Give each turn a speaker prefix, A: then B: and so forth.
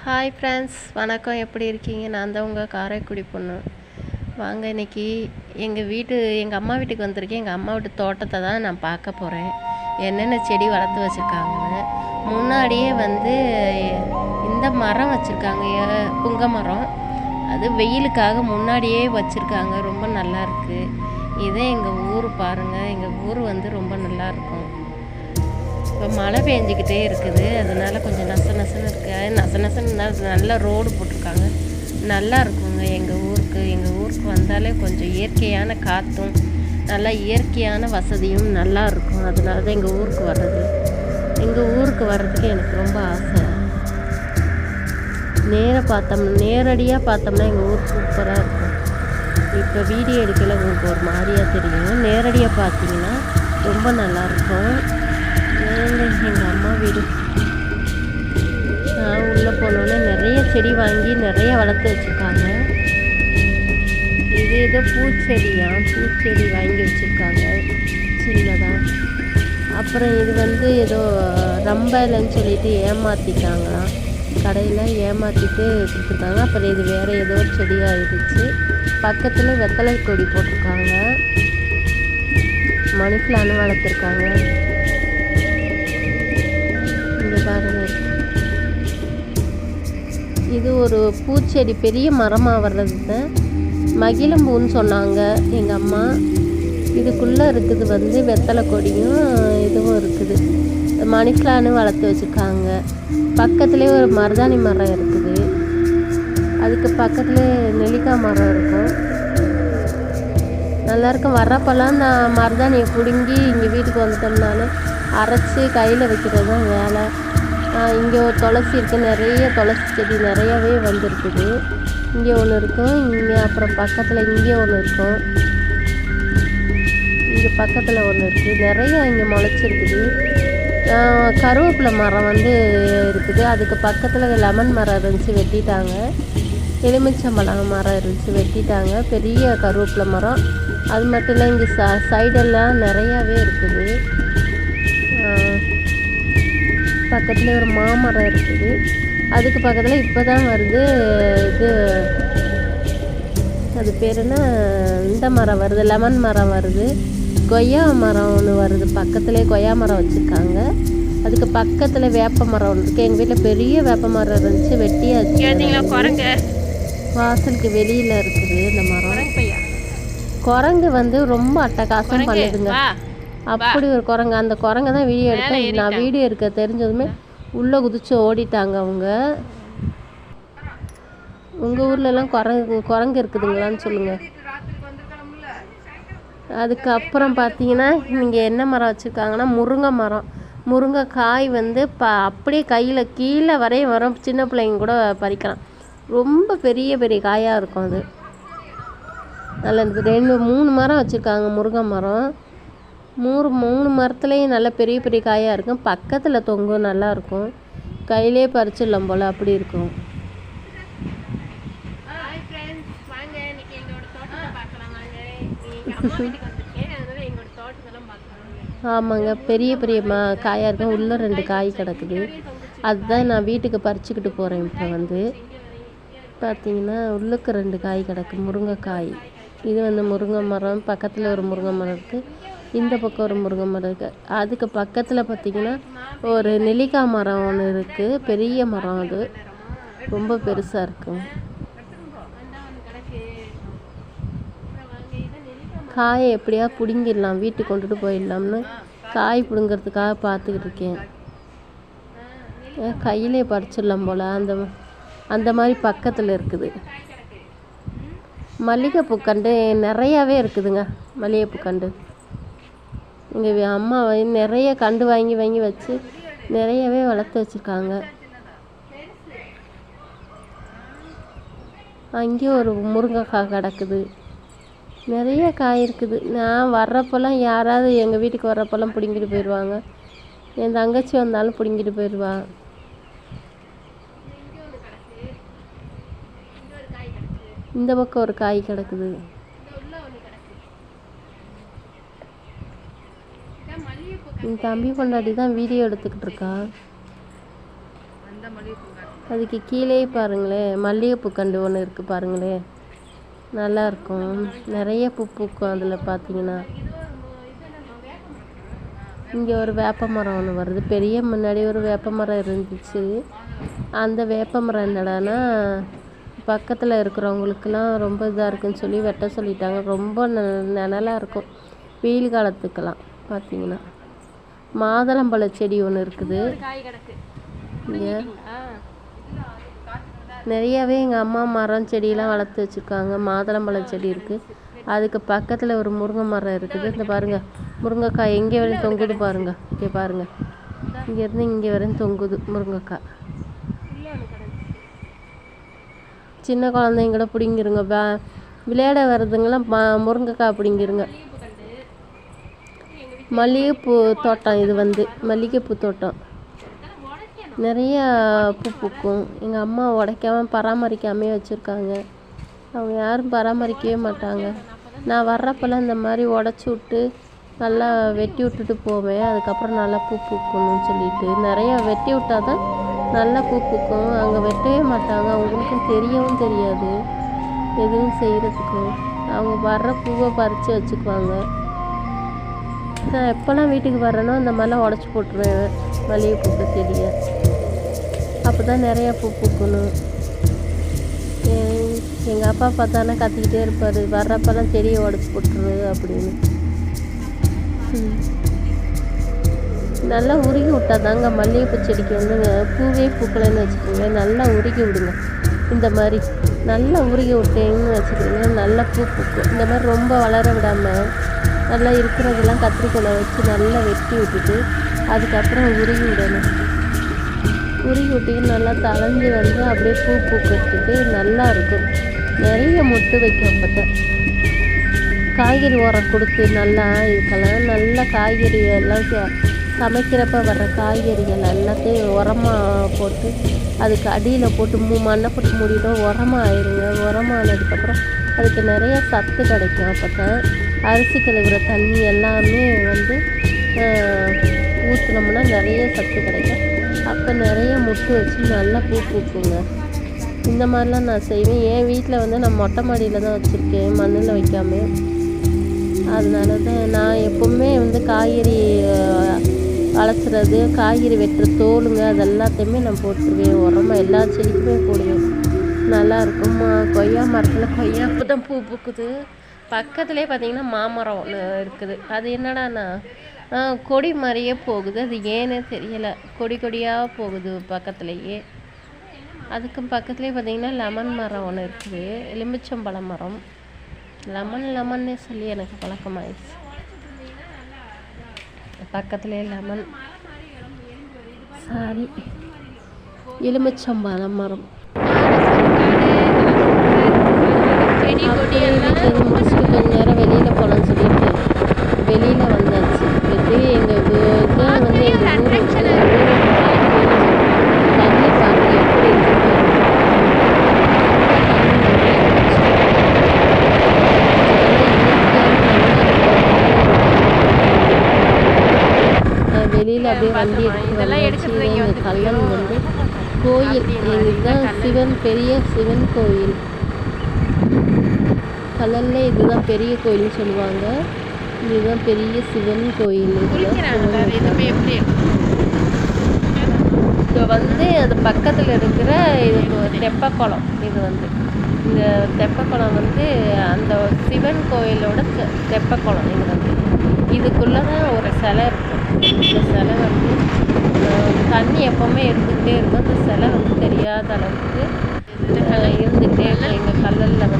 A: Hi friends, வணக்கம். எப்படி இருக்கீங்க? நான் தான் உங்கள் காரைக்குடி பொண்ணு. வாங்க, இன்றைக்கி எங்கள் அம்மா வீட்டுக்கு வந்திருக்கேன். எங்கள் அம்மா வீட்டு தோட்டத்தை தான் நான் பார்க்க போகிறேன், என்னென்ன செடி வளர்த்து வச்சுருக்காங்கன்னு. முன்னாடியே இந்த மரம் வச்சுருக்காங்க, புங்க மரம். அது வெயிலுக்காக முன்னாடியே வச்சுருக்காங்க, ரொம்ப நல்லாயிருக்கு. இதே எங்கள் ஊர் பாருங்கள், எங்கள் ஊர் ரொம்ப நல்லாயிருக்கும். இப்போ மழை பெஞ்சிக்கிட்டே இருக்குது, அதனால் கொஞ்சம் நசன்னு இருக்குது. நசன்னு நல்லா ரோடு போட்டிருக்காங்க, நல்லா இருக்குங்க. எங்கள் ஊருக்கு வந்தாலே கொஞ்சம் இயற்கையான காற்றும், நல்லா இயற்கையான வசதியும் நல்லா இருக்கும். அதனால தான் எங்கள் ஊருக்கு வர்றதுக்கு எனக்கு ரொம்ப ஆசை. நேரடியாக பார்த்தோம்னா எங்கள் ஊர் சூப்பராக இருக்கும். இப்போ வீடியோ எடுக்கல உங்களுக்கு ஒரு மாதிரியாக தெரியும், நேரடியாக பார்த்தீங்கன்னா ரொம்ப நல்லாயிருக்கும். எங்கள் அம்மா வீடு நான் உள்ளே போனோன்னே நிறைய செடி வாங்கி நிறைய வளர்த்து வச்சுருக்காங்க. இது ஏதோ பூச்செடி வாங்கி வச்சுருக்காங்க சின்னதாக. அப்புறம் இது ஏதோ ரம்பைலன்னு சொல்லிட்டு ஏமாற்றிட்டாங்களாம், கடையில் ஏமாற்றிட்டு கொடுத்துருக்காங்க. அப்புறம் இது வேறு ஏதோ ஒரு செடியாக இருந்துச்சு. பக்கத்தில் வெத்தலை கொடி போட்டிருக்காங்க, மணி பிளானும் வளர்த்துருக்காங்க. பாருங்க, இது ஒரு பூச்செடி, பெரிய மரமாக வர்றது மகிழம்பூன்னு சொன்னாங்க எங்கள் அம்மா. இதுக்குள்ளே இருக்குது வெத்தலை கொடியும் இதுவும் இருக்குது. மணி பிளானும் வளர்த்து வச்சுருக்காங்க. பக்கத்துலேயே ஒரு மருதாணி மரம் இருக்குது, அதுக்கு பக்கத்தில் நெல்லிக்காய் மரம் இருக்கும். நல்லாயிருக்கும். வர்றப்பெல்லாம் நான் மருதாணியை பிடுங்கி இங்கே வீட்டுக்கு வந்துட்டோம்னாலே அரைச்சி கையில் வைக்கிறது தான் வேலை. இங்கே ஒரு துளசி இருக்குது, நிறைய துளசி செடி நிறையாவே வந்துருக்குது. இங்கே ஒன்று இருக்கும், அப்புறம் பக்கத்தில் இங்கே ஒன்று இருக்கும், இங்கே பக்கத்தில் ஒன்று இருக்குது. நிறைய இங்கே முளைச்சிருக்குது. கருவேப்பிலை மரம் இருக்குது, அதுக்கு பக்கத்தில் லெமன் மரம் இருந்துச்சு, வெட்டிட்டாங்க. எலுமிச்சம்பழம் மரம் இருந்துச்சு, வெட்டிட்டாங்க. பெரிய கருவேப்பிலை மரம். அது மட்டும் இல்லை, இங்கே சைடெல்லாம் நிறையாவே இருக்குது. பக்கத்தில் ஒரு மாமரம் இருக்குது, அதுக்கு பக்கத்தில் இப்போ தான் வருது அது பேர் என்ன, இந்த மரம் வருது, லெமன் மரம் வருது. கொய்யா மரம் ஒன்று வருது, பக்கத்துலேயே கொய்யா மரம் வச்சுருக்காங்க. அதுக்கு பக்கத்தில் வேப்ப மரம் ஒன்று இருக்குது. எங்கள் வீட்டில் பெரிய வேப்ப மரம் இருந்துச்சு, வெட்டியாச்சு. வாசலுக்கு வெளியில் இருக்குது இந்த மரம். குரங்கு ரொம்ப அட்டகாசம் பண்ணுதுங்க. அப்படி ஒரு குரங்கு, அந்த குரங்கை தான் வீடியோ எடுத்தேன். நான் வீடியோ எடுக்க தெரிஞ்சதுமே உள்ளே குதிச்சு ஓடிட்டாங்க அவங்க. உங்கள் ஊர்லெலாம் குரங்கு இருக்குதுங்களான்னு சொல்லுங்கள். அதுக்கப்புறம் பார்த்தீங்கன்னா இங்கே என்ன மரம் வச்சுருக்காங்கன்னா முருங்கை மரம். முருங்கைக்காய் அப்படியே கையில் கீழே வரையும் வரும், சின்ன பிள்ளைங்க கூட பறிக்கலாம். ரொம்ப பெரிய பெரிய காயாக இருக்கும். அது நல்ல 2-3 மரம் வச்சுருக்காங்க முருங்கை மரம். மூணு மரத்துலேயும் நல்ல பெரிய பெரிய காயாக இருக்கும். பக்கத்தில் தொங்கும், நல்லாயிருக்கும். கையிலே பறிச்சிடலாம் போல், அப்படி இருக்கும். ஆமாங்க, பெரிய பெரிய காயாக இருக்கும். உள்ளே 2 காய் கிடக்குது, அதுதான் நான் வீட்டுக்கு பறிச்சுக்கிட்டு போகிறேன். இப்போ பார்த்தீங்கன்னா உள்ளுக்கு 2 காய் கிடக்கு, முருங்கைக்காய். இது முருங்கை மரம். பக்கத்தில் ஒரு முருங்கை மரம் இருக்குது, இந்த பக்கம் ஒரு முருங்கை மரம் இருக்குது. அதுக்கு பக்கத்தில் பார்த்திங்கன்னா ஒரு நெல்லிக்காய் மரம் ஒன்று இருக்குது, பெரிய மரம். அது ரொம்ப பெருசாக இருக்கும். காயை எப்படியா பிடுங்கிடலாம், வீட்டுக்கு கொண்டுட்டு போயிடலாம்னு காய் பிடுங்கிறதுக்காக பார்த்துக்கிட்டு இருக்கேன். கையிலே பறிச்சிடலாம் போல், அந்த மாதிரி பக்கத்தில் இருக்குது. மல்லிகைப்பூ கண்டு நிறையாவே இருக்குதுங்க. மல்லிகைப்பூ கண்டு எங்கள் அம்மா நிறைய கண்டு வாங்கி வச்சு நிறையவே வளர்த்து வச்சுருக்காங்க. அங்கேயும் ஒரு முருங்கைக்காய் கிடக்குது, நிறைய காய் இருக்குது. நான் வர்றப்பெல்லாம் யாராவது எங்கள் வீட்டுக்கு வர்றப்பெல்லாம் பிடுங்கிட்டு போயிடுவாங்க. என் தங்கச்சி வந்தாலும் பிடுங்கிட்டு போயிடுவா. இந்த பக்கம் ஒரு காய் கிடக்குது. என் தம்பி பொண்டாட்டி தான் வீடியோ எடுத்துக்கிட்டு இருக்கா. அதுக்கு கீழே பாருங்களேன், மல்லிகைப்பூ கண்டு ஒன்று இருக்குது பாருங்களேன், நல்லாயிருக்கும். நிறைய பூ பூக்கும் அதில் பார்த்தீங்கன்னா. இங்கே ஒரு வேப்ப மரம் ஒன்று வருது. பெரிய முன்னாடி ஒரு வேப்ப மரம் இருந்துச்சு. அந்த வேப்ப மரம் என்னடான்னா பக்கத்தில் இருக்கிறவங்களுக்கெல்லாம் ரொம்ப இதாக இருக்குன்னு சொல்லி வெட்ட சொல்லிட்டாங்க. ரொம்ப நிழலாக இருக்கும் வெயில் காலத்துக்கெல்லாம். பார்த்தீங்கன்னா மாதுளம்பழ செடி ஒன்று இருக்குது இங்கே. நிறையாவே எங்கள் அம்மா மரம் செடியெல்லாம் வளர்த்து வச்சுருக்காங்க. மாதுளம்பழ செடி இருக்குது. அதுக்கு பக்கத்தில் ஒரு முருங்கை மரம் இருக்குது. இந்த பாருங்கள், முருங்கைக்காய் எங்கே வரையும் தொங்குது பாருங்கள். இங்கே பாருங்கள், இங்கேருந்து இங்கே வரையும் தொங்குது முருங்கைக்காய். சின்ன குழந்தைங்கள பிடிங்கிருங்க, விளையாட வர்றதுங்கெல்லாம் முருங்கைக்காய் பிடிங்கிருங்க. மல்லிகைப்பூ தோட்டம் இது வந்து மல்லிகைப்பூ தோட்டம். நிறையா பூ பூக்கும். எங்கள் அம்மா உடைக்காமல் பராமரிக்காமே வச்சுருக்காங்க. அவங்க யாரும் பராமரிக்கவே மாட்டாங்க. நான் வர்றப்பெல்லாம் இந்த மாதிரி உடச்சி விட்டு நல்லா வெட்டி விட்டுட்டு போவேன். அதுக்கப்புறம் நல்லா பூ பூக்கணும்னு சொல்லிட்டு நிறையா வெட்டி விட்டால் தான் நல்லா பூ பூக்கும். அங்கே வெட்டவே மாட்டாங்க. அவங்களுக்கும் தெரியவும் தெரியாது எதுவும் செய்கிறதுக்கும். அவங்க வர்ற பூவை பறித்து வச்சுக்குவாங்க. நான் எப்போல்லாம் வீட்டுக்கு வர்றேனோ இந்த மாதிரிலாம் உடச்சி போட்டுருவேன் மல்லிகைப்பூ செடியை. அப்போ தான் நிறையா பூ பூக்கணும். எங்கள் அப்பா பார்த்தானா கத்திக்கிட்டே இருப்பார், வர்றப்பெல்லாம் செடியை உடச்சி போட்டுரு அப்படின்னு. நல்லா உருகி விட்டா தாங்க மல்லிகைப்பூ செடிக்கு வந்து பூவே பூக்கலைன்னு வச்சுக்கோங்க. நல்லா உருகி விடுங்க. இந்த மாதிரி நல்லா உருகி விட்டீங்கன்னு வச்சுக்கோங்க, நல்லா பூ பூக்கும். இந்த மாதிரி ரொம்ப வளர விடாமல் நல்லா இருக்கிறதெல்லாம் கத்திரிக்கோலை வச்சு நல்லா வெட்டி விட்டுட்டு அதுக்கப்புறம் உருகி விடணும். உருகி விட்டிங்கன்னா நல்லா தளைஞ்சி வந்து அப்படியே பூ பூக்கிறதுக்கு நல்லா இருக்கும். நிறைய மொட்டு வைக்கும். அப்போத்தான் காய்கறி உரம் கொடுத்து நல்லா இதுக்கெல்லாம் நல்லா காய்கறி எல்லாம் சமைக்கிறப்ப வர்ற காய்கறிகள் எல்லாத்தையும் உரமாக போட்டு அதுக்கு அடியில் போட்டு மண்ணை போட்டு மூடிடும். உரமாக ஆயிடுங்க. உரமானதுக்கப்புறம் அதுக்கு நிறைய சத்து கிடைக்கும். அப்போ தான் அரிசி கழுவுற தண்ணி எல்லாமே வந்து ஊற்றினோம்னா நிறைய சத்து கிடைக்கும். அப்போ நிறைய முட்டு வச்சு நல்லா பூ பூக்குங்க. இந்த மாதிரிலாம் நான் செய்வேன். என் வீட்டில் வந்து நான் மொட்டை மாடியில் தான் வச்சுருக்கேன், மண்ணில் வைக்காமல். அதனால தான் நான் எப்போவுமே வந்து காய்கறி வளர்த்துறது, காய்கறி வெட்டுற தோலுங்க அது எல்லாத்தையுமே நான் போட்டுருவேன். உரமாக எல்லா செடிக்குமே போடுவேன். நல்லாயிருக்கும். கொய்யா மரத்தில் கொய்யா அப்போ தான் பூ பூக்குது. பக்கத்துலேயே பார்த்திங்கன்னா மாமரம் ஒன்று இருக்குது. அது என்னடான்னா கொடி மாதிரியே போகுது. அது ஏன்னே தெரியலை, கொடி கொடியாக போகுது பக்கத்துலேயே. அதுக்கும் பக்கத்துலேயே பார்த்திங்கன்னா லெமன் மரம் ஒன்று இருக்குது, எலுமிச்சம்பழ மரம். லெமன்னே சொல்லி எனக்கு பழக்கமாயிடுச்சு. பக்கத்துலேயே லெமன் எலுமிச்சம்பழ மரம். செடி கொடியெல்லாம் முடிச்சுட்டு கொஞ்ச நேரம் வெளியில் போகலான்னு சொல்லிட்டு வெளியில் வந்தாச்சு. எங்கள் இதான் வந்து எங்கள் ஊர் தண்ணி பாருங்க எப்படி இருக்குது. வெளியில் அப்படியே வண்டி எடுத்து எங்கள் கல்லன் வந்து கோயில். இதுதான் சிவன், பெரிய சிவன் கோயில். கல்லல்ல இதுதான் பெரிய கோயில்னு சொல்லுவாங்க. இதுதான் பெரிய சிவன் கோயில். இது வந்து அது பக்கத்தில் இருக்கிற இது தெப்பக்குளம். இது வந்து இந்த தெப்பக்குளம் வந்து அந்த சிவன் கோயிலோட தெப்பக்குளம். இது வந்து இதுக்குள்ளே தான் ஒரு சிலை இருக்கும். இந்த சிலை வந்து தண்ணி எப்போவுமே இருந்துக்கிட்டே இருக்கும். அந்த சிலை வந்து தெரியாத அளவுக்கு இருந்துகிட்டே இருக்கும். எங்கள் கல்லலில் வந்து